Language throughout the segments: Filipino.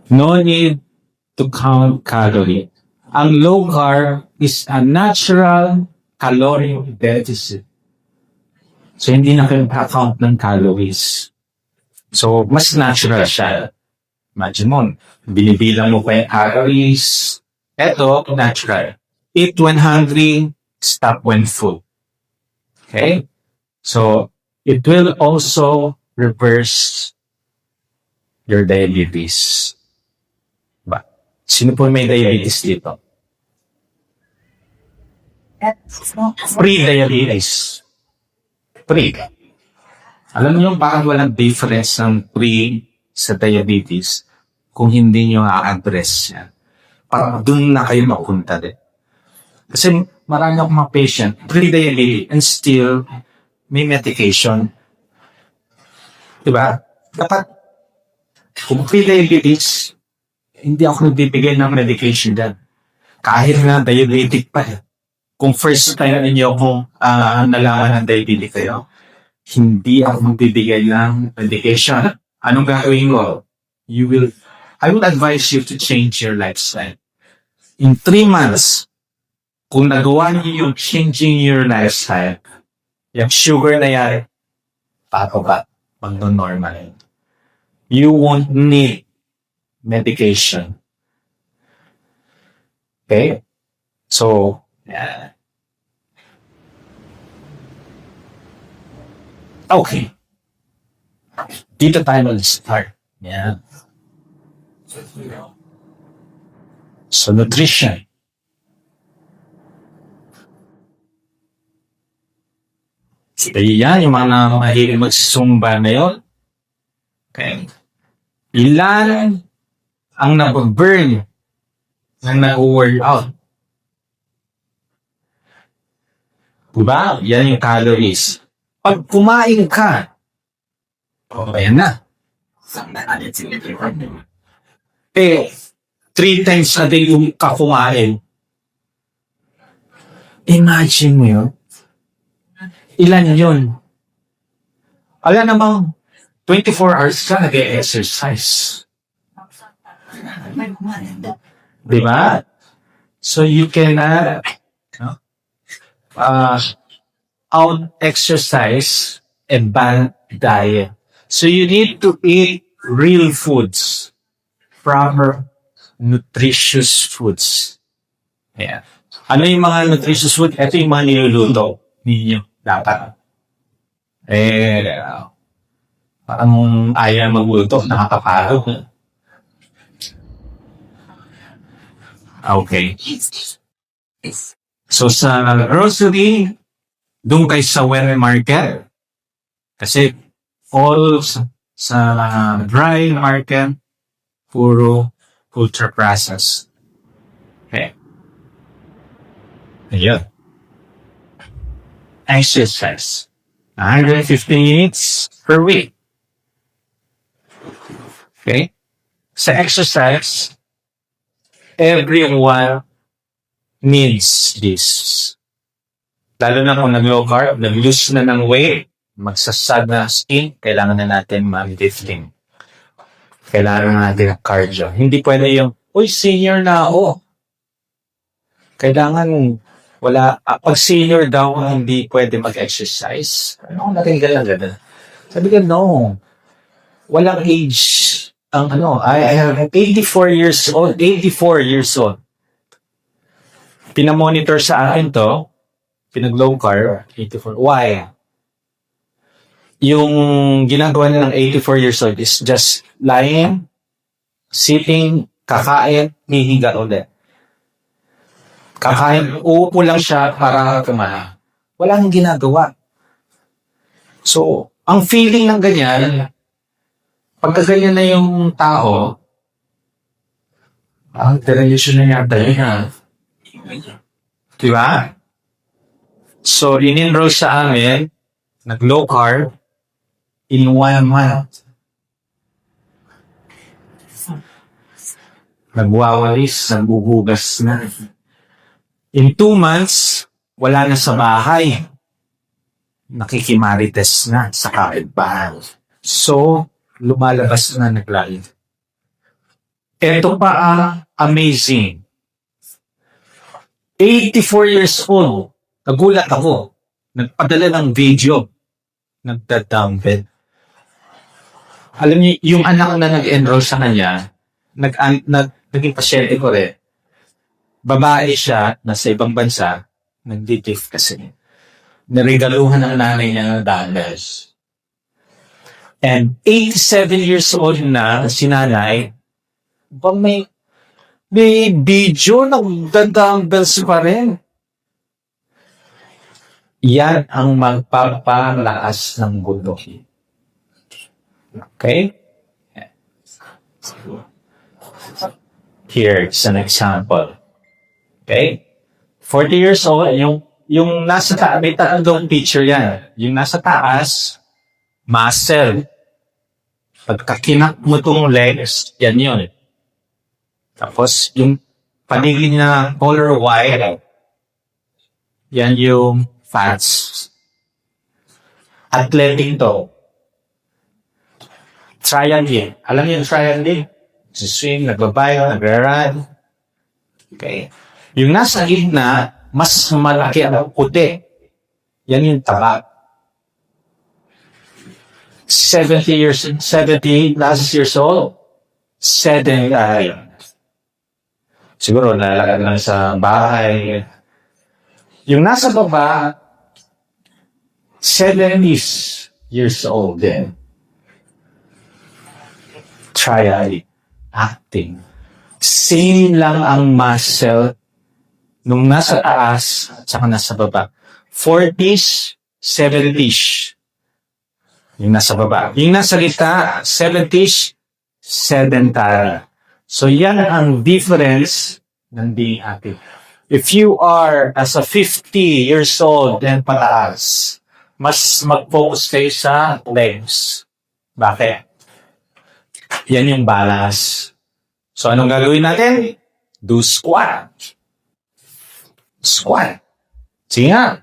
No need to count calorie. Ang low carb is a natural calorie deficit. So, hindi na kayo count ng calories. So, mas natural siya. Imagine mo, binibilang mo pa yung calories. Ito, natural. Eat when hungry, stop when full. Okay? So, it will also reverse your diabetes. Ba? Sino po may diabetes dito? Pre-diabetes. Pre. Alam niyo bakit walang difference ng pre sa diabetes kung hindi niyo a-address yan? Para dun na kayo mapunta din. Kasi marami akong mga patient, pre-diabetes, and still may medication. Diba? Dapat, kung pre-diabetes, hindi ako nagbibigay ng medication dyan. Kahit na diabetic pa eh. Kung first time ninyo kung nalaman ng diabetic kayo, hindi ako magbibigay ng medication. Anong gagawin ko? I will advise you to change your lifestyle. In 3 months, kung nagawa niyo yung changing your lifestyle, yung sugar na yan, papaba, magno-normal. You won't need medication. Okay? So, yeah. Okay. Dito tayo mag-start. Yeah. So, nutrition. So, yan, yung mga mahilig magsumba na yun. Okay. Ilan ang nababurn ng nag-workout? Diba? Yan yung calories. Pag kumain ka, ayan na. Eh, 3 times a day yung kakumain. Imagine mo yun. Ilan yun? Alam namang, 24 hours ka nag-exercise. Diba? So you can out-exercise and bad diet. So you need to eat real foods. Proper, nutritious foods. Yeah. Ano yung mga nutritious food? Ito yung mga niluluto ninyo. Dapat. Parang ayaw magluto. Nakakapagod. Okay. So sa grocery, doon kayo sa wet market. Kasi all sa dry market, puro ultra processed. Okay. Ayun. Exercise. 150 minutes per week. Okay? Sa exercise, everyone needs this. Lalo na kung nag-low carb, nag-lose na ng weight, magsasag na skin, kailangan na natin mag-lifting. Kailangan na natin ng cardio. Hindi pwede yung, uy, senior na ako. Kailangan, wala, pag senior daw, hindi pwede mag-exercise. Ano kung natin gano'n? Sabi ko, no. Walang age. I have 84 years old. 84 years old. Pinamonitor sa akin to, pinag-low carb, 84. Why? Yung ginagawa niya ng 84 years old is just lying, sitting, kakain, hihiga ulit. Kakain, uupo lang siya para kumain. Walang ginagawa. So, ang feeling ng ganyan, pagka ganyan na yung tao, television na yata yun. Diba? So, in-enroll sa amin, nag-low carb, in 1 month. Nagwawalis, nagbubugas na. In 2 months, wala na sa bahay. Nakikimarites na sa kapitbahay. So, lumalabas na nag-live. Ito pa ang amazing. 84 years old. Nagulat ako. Nagpadala ng video. Nagda-dumbbell. Alam niyo, yung anak na nag-enroll sa kanya, naging pasyente ko rin. Babae siya, nasa ibang bansa, nag-lift kasi. Niregaluhan ng nanay niya ng dumbbells. And 87 years old na si nanay, may video ng dumbbells pa rin. Yan ang magpapalakas ng buto. Okay? Here's an example. Okay? 40 years old, yung nasa taas, may tatlong picture yan. Yung nasa taas, muscle. Pagka kinak mo itong legs, yan yun. Tapos, yung paligid na color white, yan yung fats. Athletic to. Triangle. Alam niyo yung triangle? Swim, nagbabayo, nagra-run. Okay. Yung nasa gitna, mas malaki ang puti. Yan yung taba. 70 last years old. Siguro nalagay lang sa bahay. Yung nasa baba, 70 years old din. Triad. Acting. Same lang ang muscle nung nasa taas at saka nasa baba. 40s, 70s. Yung nasa baba. Yung nasa gitna, 70s, sedentary. So yan ang difference ng being active. If you are as a 50 years old and pataas, mas mag-focus kayo sa legs. Bakit? Yan yung balance. So anong gagawin natin? Do squat. Squat. Sige nga.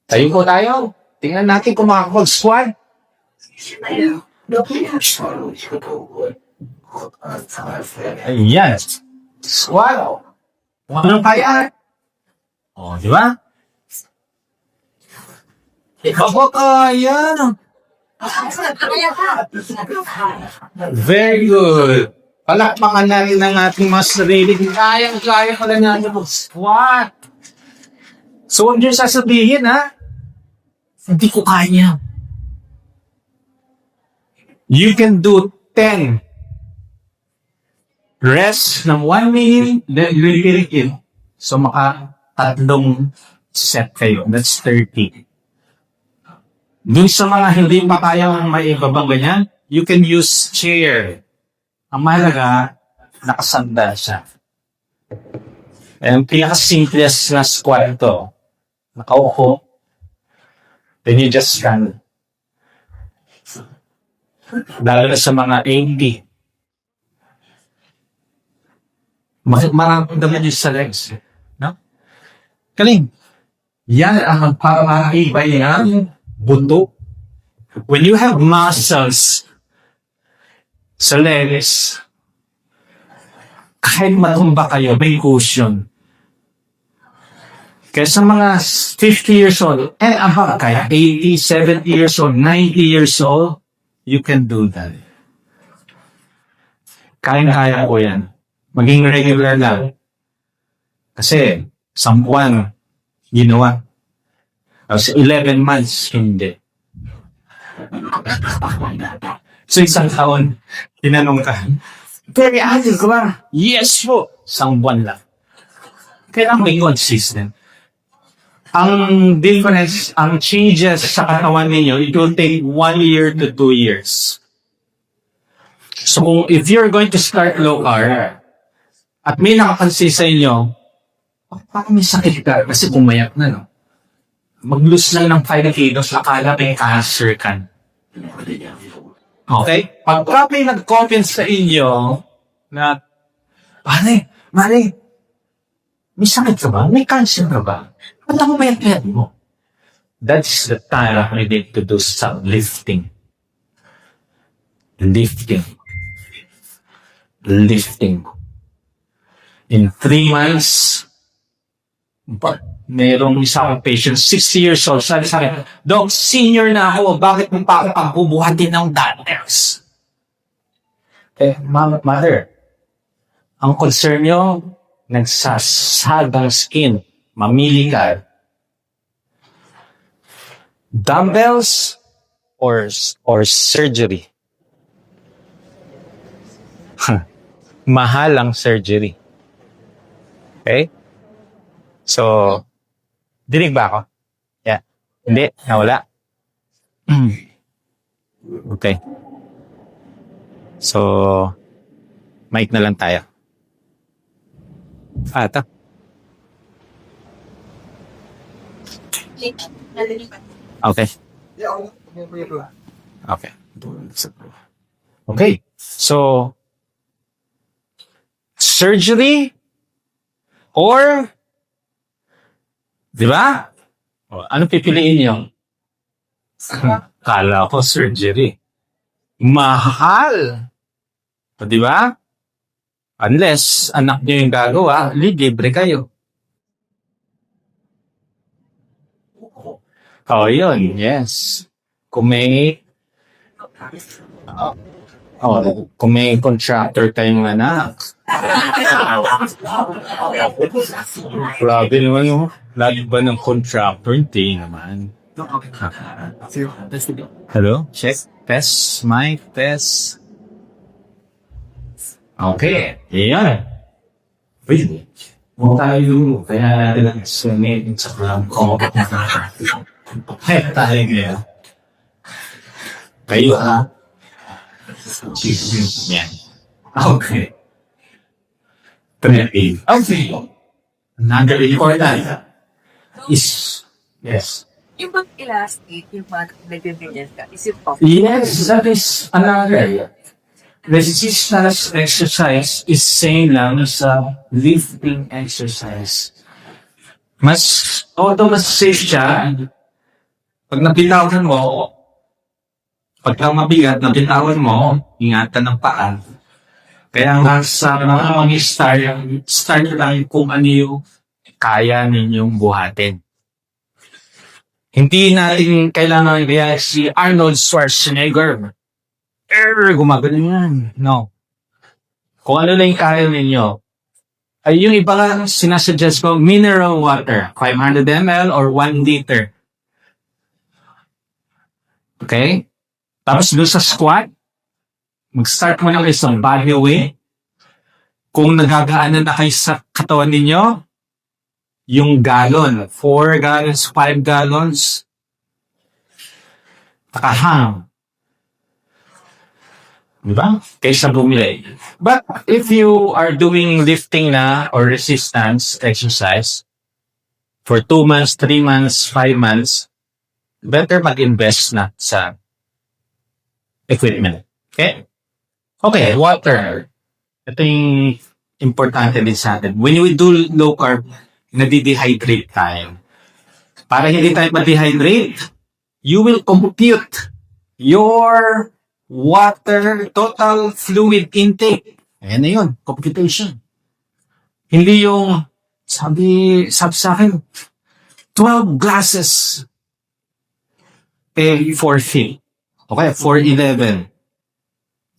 Tayo po tayo. Tingnan natin kung makakapag-squat. Ayan. Squat. Kung anong kaya. O, di ba? Ako kaya. Very good. Palakpakan na rin ang ating mga sarili. Kaya ko lang natin mag-squat. So, huwag niyo sasabihin, ha? Hindi ko kaya. You can do 10. Rest ng 1 minute, then repeat it. So, maka-3 set kayo. That's 30. Dun sa mga hindi pa kayang may ibabang ganyan, you can use chair. Ang mahalaga, nakasanda siya. And pinaka-simplest na squat ito. Nakaupo. Then you just stand. Lalo na sa mga 80. Maramdaman nyo sa legs. No? Kaling. Yan ang magpapahibay ng buto. When you have muscles sa legs, kahit matumba kayo, may cushion. Kaya sa mga 50 years old, and above, kaya 80, 70 years old, 90 years old, you can do that. Kaya ko yan. Maging regular lang. Kasi, 10 buwan, ginawa. Kasi 11 months, hindi. So, 1 taon, tinanong ka, very active ka ba? Yes po! 1 buwan lang. Kailangan may consistent. Ang difference, ang changes sa katawan ninyo, it will take 1 year to 2 years. So, if you're going to start low carb, at may nakapansin sa inyo, parang may sakit ka kasi pumayak na, no? Mag-lose lang ng 5 kilos, akala may cancer ka. Okay? Pagka may nag-comment sa inyo na, Mare, may sakit ka ba? May cancer ka ba? Ba't ako mayat-mayat mo? That's the time we need to do some lifting. Lifting. lifting. In 3 months, merong isa akong patient, 60 years old, sabi sa akin, Doc, senior na ako, bakit mo pa ako pagbubuhatin ng dumbbells? Mother, ang concern nyo, nagsasag ang skin, mamili ka. Dumbbells or surgery? Mahal ang surgery. Okay? So, dinig ba ako? Yeah. Hindi? Nawala? Okay. So, mic na lang tayo. Ito. Okay. Okay. Okay. So, surgery or, di ba? Ano pipiliin niyo? Kala ko surgery. Mahal. O, di ba? Unless anak niyo yung gagawa, libre kayo. Oh, yun. Yes. Kung may contractor kayong anak. Grabe naman yung lahat ba ng contractor? Hindi naman. Hello? Check. Test. Mic. Test. Okay. Yan. Wait. Huwag tayo. Kaya natin ang sunit sa plan ko. Kaya tayo ngayon. Kayo ha? Yan. Okay. 3. Okay. Another important is, yes. Yung bang elastic, yung mga nagbibigyan ka, is it possible? Yes, that is another. Resistance exercise is same lang sa lifting exercise. Mas safe siya. Pag napitawan mo, pagka mabigat, napitawan mo, ingatan ng paa. Kaya nga sa mga start lang kung ano yung kaya ninyong buhatin. Hindi natin kailangan kaya si Arnold Schwarzenegger. Gumagano yan. No. Kung ano lang yung kaya ninyo. Ay yung iba nga sinasuggest ko, mineral water. 500 ml or 1 liter. Okay? Tapos doon sa squat, mag-start mo na kayo sa body weight. Kung nagagaanan na kayo sa katawan ninyo, yung gallon, 4 gallons, 5 gallons, takahang. Diba? Kaysa bumili. But if you are doing lifting na or resistance exercise for 2 months, 3 months, 5 months, better mag-invest na sa equipment. Okay? Okay, water. Ito yung importante din sa atin. When we do low carb, nadi-dehydrate tayo. Para hindi tayo ma-dehydrate, you will compute your water total fluid intake. Ayan na yun, computation. Hindi yung, sabi sa akin, 12 glasses. 4 feet. Okay, 4'11".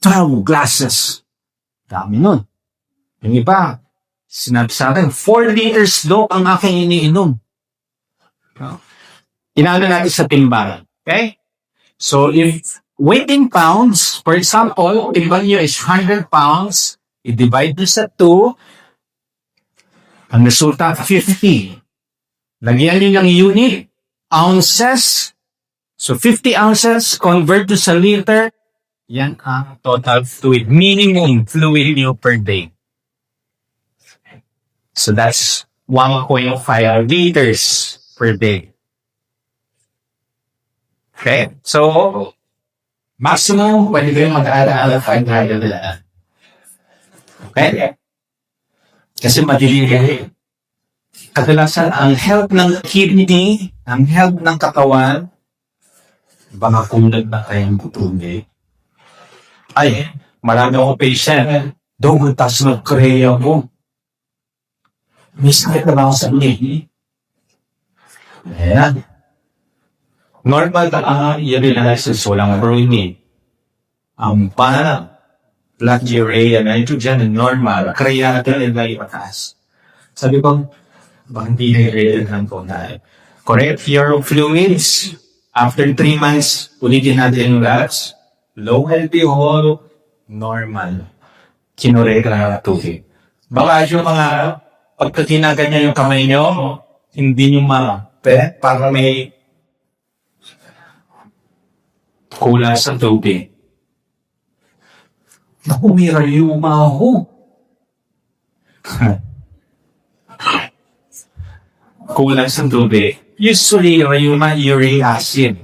12 glasses. Dami nun. Yung iba, sinabi sa akin, 4 liters daw ang aking iniinom. Inano natin sa timbangan. Okay? So, if weight in pounds, for example, timbang nyo is 100 pounds, i-divide nyo sa 2, ang resulta, 50. Lagyan nyo ng unit, ounces. So, 50 ounces, convert to sa liter, yan ang total fluid, minimum fluid nyo per day. So, that's 1.5 liters per day. Okay? So, maximum, pwede kayo mag-aala 500 nila. Okay? Kasi madili kayo. Kadalasan, ang health ng kidney, ang health ng katawan, baka kung na kayong butundi. Ay, marami akong patient. Doon, tas nag-Korea ko. May sakit na ba ako sa inyo? Ayan. Normal ka, urinalysis, walang brewing. Ang parang blood urea, nitrogen, normal. Creatinine ay may mataas. Sabi ko, baka hindi na po na correct your fluids. After 3 months, ulitin natin yung labs. Low LPO, normal. Kinurek na tubig. Baka yung mga pagka ginaganyan yung kamay nyo, hindi nyo parang may kulang sa tubig. Nakumira yung umaho. Kulang sa tubig. Usually, yung uric acid.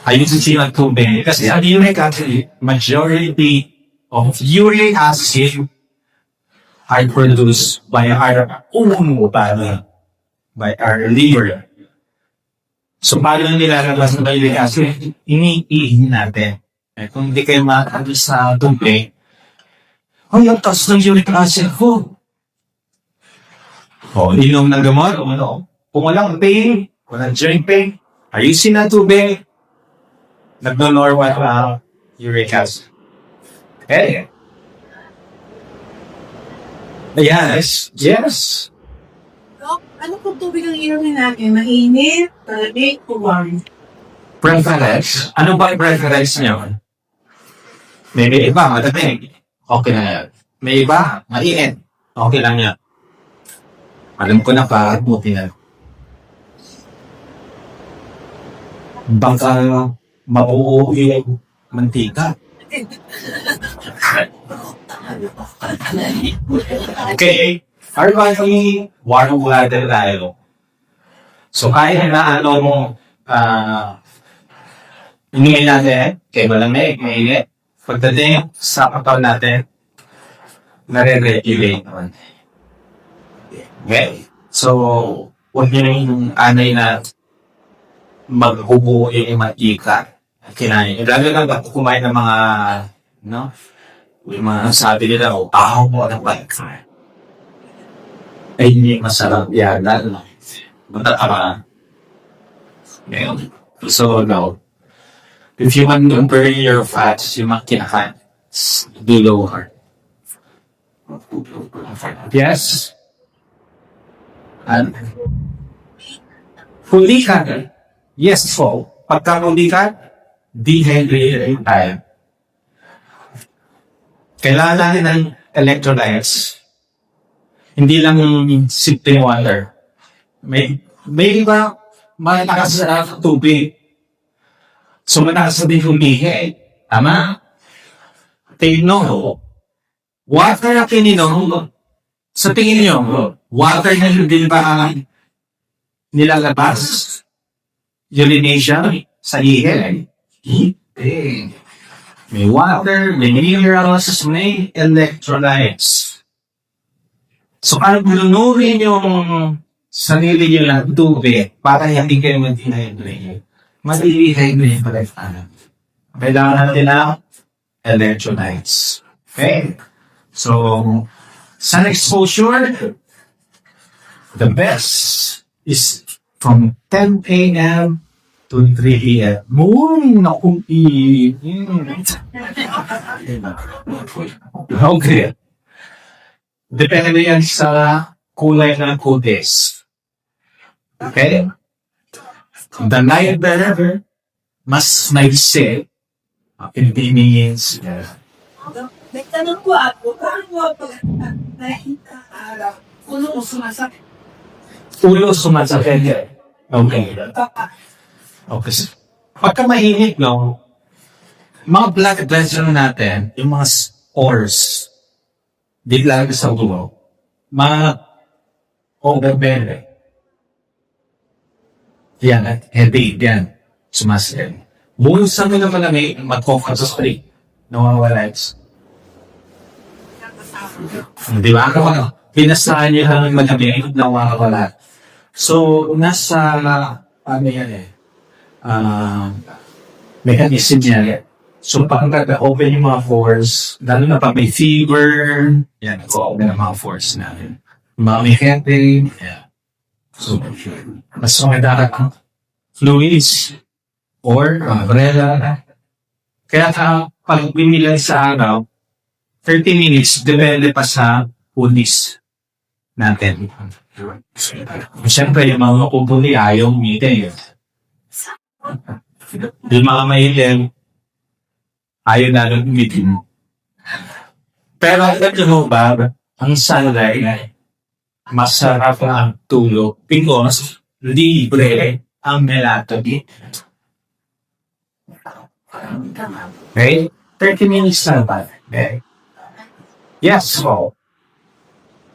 Ayun sila tubig. Kasi ang uric acid, majority of uric acid are produced by our own body, by our liver. So, paano nilalabas ng uric acid? Iniihin natin. Eh, kung hindi kayo makakalo sa tubig, ay, ang taas ng uric acid ko. O, inom ng gamot, kung walang pain, walang joint pain, ayusin na tubig, nagno-normal ang uric acid. Okay. Yes. Yes. Dok, ano po tubig ang inumin natin? Mainit, malamig, o warm? Preference? Ano ba yung preference niyo? May iba, matating. Okay na yan. May iba, mainit. Okay lang yan. Alam ko na pa, buti na. Baka mabuo yung mantika. Okay. Everybody, warm water tayo. So, kahit na ano mo, inumin natin, kaya malamig, mainit. Pagdating sa katawan natin, nare-regulate naman. Okay? So, huwag nyo yung anay na maghubo yung mantika. Kinain. Lalo na ba kumain ng mga, no? Yung mga sabi nila, mo ng bike. Ay, hindi masarap yan. Mataka. Okay. So, no. If you want to burn your fats, yung mga kinakain, do lower. Yes? And, huli ka. Yes, so, pagka huli ka, dehydrated tayo. Kailangan natin ng electrolytes. Hindi lang yung simple water. May iba, malakas sa tubig. So, malakas sa din humihi. Tama? Tingnan. Water na pininom. Sa tingin nyo, water na hindi ba nilalabas? Urination sa ihi. May water, may minerals, may electrolytes. So, parang lunurin yung sarili nyo ng tubig para hindi kayo mag-dehydrate. Mag-dehydrate pa rin. Kailangan natin ng electrolytes. Okay? So, sun exposure, the best is from 10 a.m. to 3 p.m. Naku, okay. Depende yan sa kulay ng kutis. Okay? The light better, mas maiksi. It means, Nagtanong ko ako, paano pag nakita araw, ulo o sumasakit? ulo sumasakit. Okay. Okay. Pagka mainit, no, mga blood vessel natin, yung mga spores, di lagi sa ulo, mga overbelly. Yan, headache, yan, sumasakit. Bulusan mo na malamig, mag-focus sa street, nawawala ito. Di ba? Pinasahan niyo lang malamig, nawawala. So, nasa, ano yan mechanism niya, So, pagka open yung mga pores, lalo na pag may fever, yan, nag-open ang mga pores natin. Mga may headache, yeah. So, mas magdala ang fluids or umbrella. Kaya pag binilang sa araw, 30 minutes, depende pa sa pulis natin. Siyempre, yung mga kupuli ayaw umitin. Yung mga mahilim, ayaw na nang umitin. Pero ito mo ba, ang sunlight, masarap ang tulog because libre ang melatonin. Okay? 30 minutes na ba? Okay? Yes, so.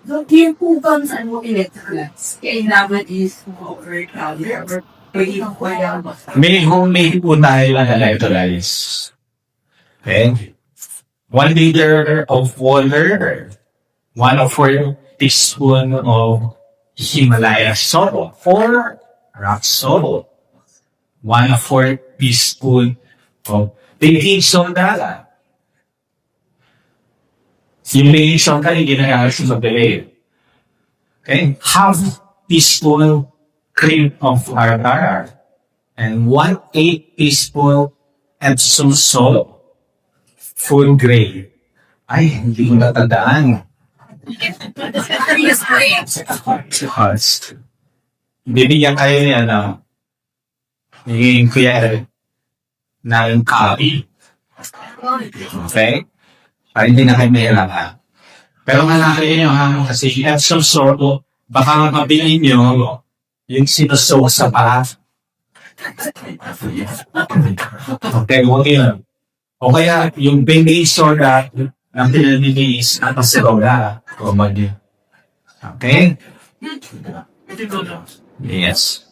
So, yung po bang saan mo electrolytes? Kailangan is overcrowded or pwede kang kaya May homemade po tayo ng electrolytes. Okay? 1 liter of water, 1/4 teaspoon of Himalaya salt or rock salt, 1/4 teaspoon of baking soda. Yung baking soda yung ginagamit sa pagdali. Okay? Half teaspoon cream of tartar and 1/8 teaspoon Epsom salt. Food grade. Ay, hindi ko natandaan. Bibigyan kayo niya ng kuya ng copy. Okay? Para hindi na kayo mahirapan. Pero malaki nyo ha, kasi Epsom salt, baka mabili nyo yung sinusuwa sa paa. Okay, huwag yun. O kaya, yung baking soda ng pinanilis at soda. O mali. Okay? Yes.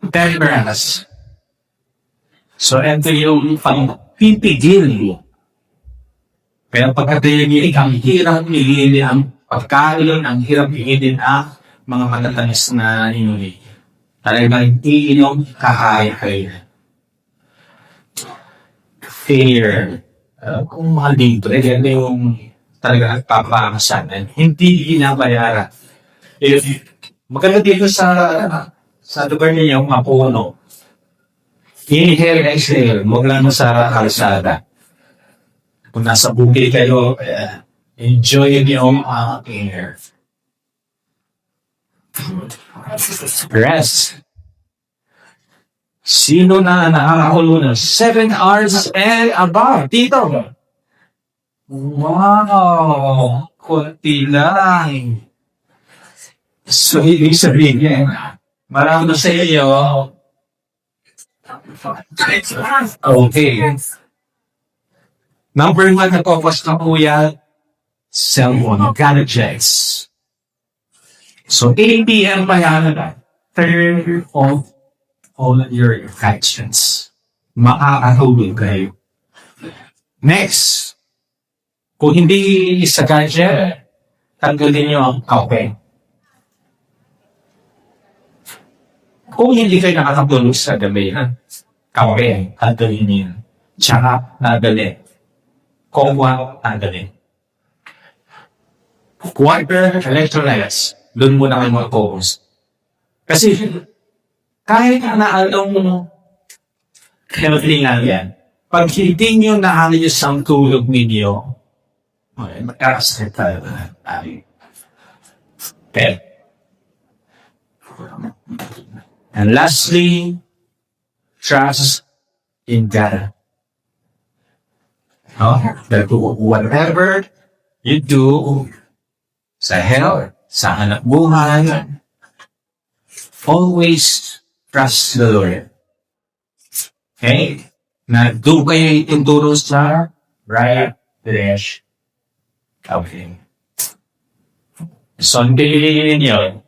Temperance. So, ito yung pipigil. Pero pagkatiligil, ang hirap pigilin ang pagkain, ang hirap pigilin ang mga matatamis na inuwi. Talagang iinom, kakain. Fair. Kung mahal dito, yan yung talaga papakasanan. Hindi ginabayaran. Maganda dito sa lugar ninyo, mapuno. Inhale, exhale, huwag lang sa kalsada. Kung nasa bukid kayo, enjoy yung air. Rest. Sino na nakakakulo ng 7 hours and above? Dito. Wow! Kunti lang. So, ibig sabihin yan. Marami sa iyo. Okay. Number 1 na focus na po yan, cellphone gadgets. So, 8 p.m. pa yan, turn off all your actions. Makakatulog kayo. Next, kung hindi sa gadget, tanggalin nyo ang kape. Kung hindi kayo nakakatulog sa gabi, kape, tanggalin nyo yun. Tsaka, tanggalin. Kongwa, tanggalin. Water, electrolytes, doon muna kayo mag-focus. Kasi, kahit na anong healthy nga yan, pag hindi nyo naayos ang tulog ninyo, magkakasakit tayo. Okay. And lastly, trust in God. That whatever you do sa health, sa hanap buhay, always trust the Lord. Okay? Na doon kayo ituturo sa right direction. Okay. So, ang piliin ninyo,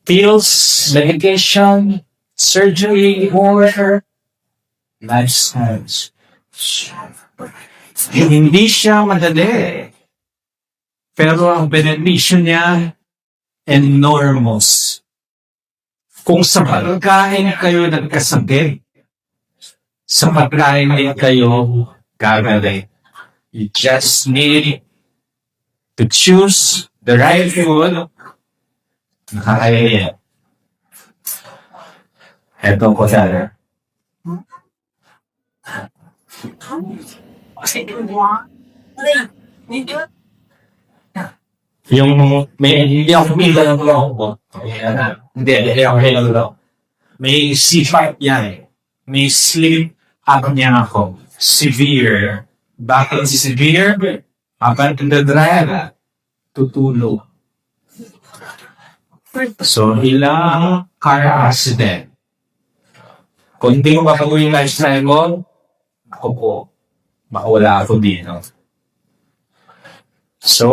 pills, medication, surgery, or lifestyles. Hindi siya madali. Pero ang benepisyo niya, enormous. Kung sa pagkain kayo nagkasakit, sa pagkain din kayo gagawin. You just need to choose the right food. Nakakaya. Eto ko sana. Yung hindi ako minsan ako. Hindi ako minsan. May C5 yan. May sleep apnea ako. Severe. Bakit severe? Kapag nagdadrive, tutulog. So, ilang car accident. Kung hindi mo makago yung lifestyle mo, ako po, makawala ako dito. So,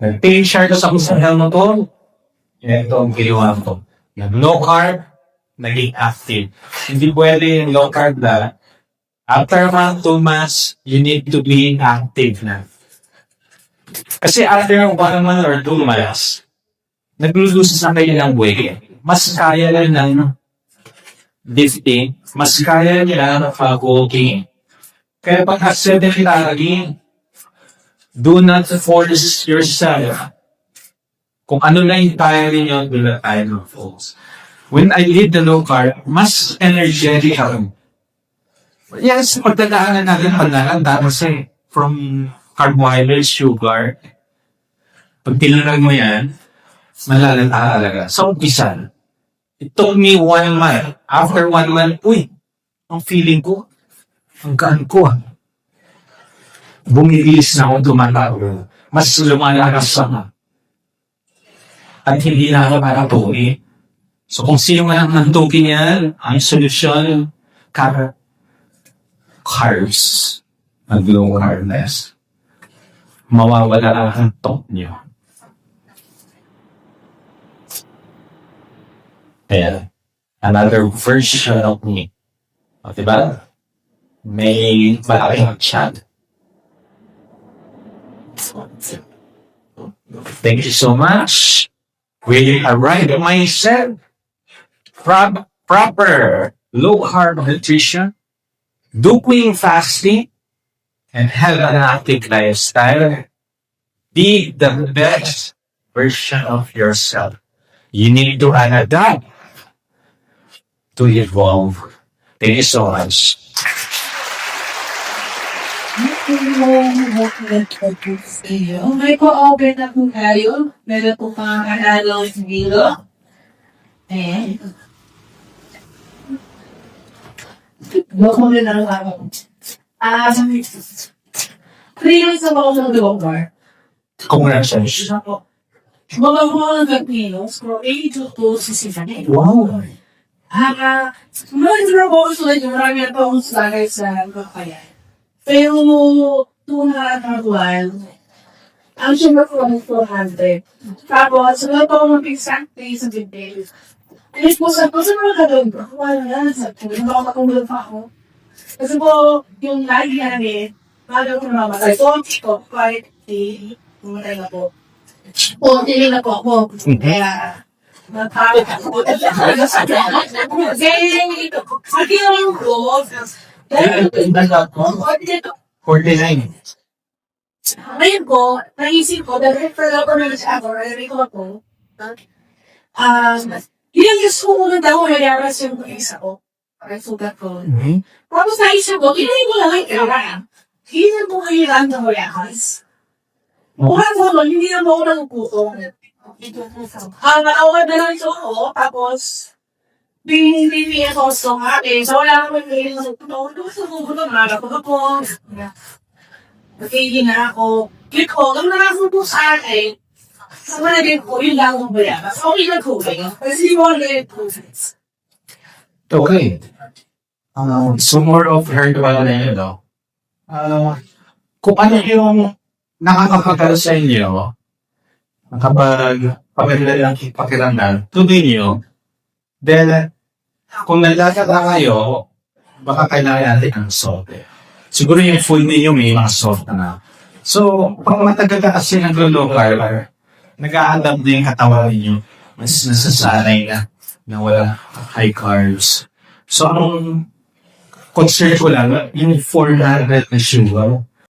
nag-take charge sa kusang helmet ko, ito ang ginawa ko. Yung low carb, naging active. Hindi pwede yung low carb na. After 1 2 months, you need to be active na. Kasi after 1 month or 2 months, naglulusa sa kayo ng weight. Mas kaya lang ng lifting, mas kaya nila ng pag-walking. Kaya pag sedentary, do not force yourself. Kung ano lang yung kaya ninyo, do not tayo ng force. When I did the low carb, mas energetic ako. Yes, pagdadaanan natin panlalanda kasi from carbohydrates, sugar, pag tinanag mo yan, malalanta talaga. So, umpisa. It took me 1 month. After 1 month, uy, ang feeling ko, ang gaan ko. Bumibilis na akong tumataw. Mas lumalakas ako. At hindi na ako makatuloy. So, kung sino man ang nantukin yan, ang solusyon, carbs. Mag-low carbs. Mawawala ang top niyo. Ayan. Another version of me. O, diba? May malaking chat. Thank you so much. We arrived at myself. Proper low-carb nutrition, doing fasting, and have an active lifestyle. Be the best version of yourself. You need to adapt to evolve. Thank you so much. May po-open na po tayo. Meron po pang kanalo dito. Ayan. Boko na lang ako. Freelance na ako ng Dogar. Congratulations. Mga mga Filipinos, from age to 67. Wow. Mga ako sa inyo, marami na po akong sagay sa kakayan. Pero, 200 ang sugar ko ng 400. Tapos, wala pa akong exact days of the day. Alis po sa mga gagawin ko, wala na, sa tuloy, baka matulog pa ako. Kasi po, yung lagi namin, bago ko namatay, ko, kahit pumatay na po. Tiling na po ako. Kaya, natawag ako. Kaya, sa ginawa ko, dahil ito, 49. ngayon ko, naisip ko, dahil refer ako na sa ako, narinig ko ako, yun ang gusto ko na daw, nariyaras yung isa ko. Para sugat ko. Tapos naisip ko, kinahin ko lang yung kaya. Hindi mo kailangan ng wayakas. Mukha ko, hindi na mo ako nagputong. Nakawag na lang ito ako, tapos, binibili ako sa akin. So, wala naman ngayon na nagputong. Gusto ko na ako. Nakigin na ako. Click ko, ang narasong po sa akin. Sa managin ko, yun lang ang bayakas. Okay na ko ba yun? Kasi hindi mo na yung process. Okay. So more of her pala na yun, no? Kung ano yung nakakapagkala sa inyo, nakapagpaganda ng pakiramdam, tuloy nyo, then, kung nalagad na kayo, baka kailangan natin ang salt. Siguro yung food ninyo may mga salt na. So, pag matagal ka kasi nag-low carb, nag-a-adapt din yung katawan ninyo. Mas nasasanay na wala high carbs. So, concern ko lang, yung 400 na sugar,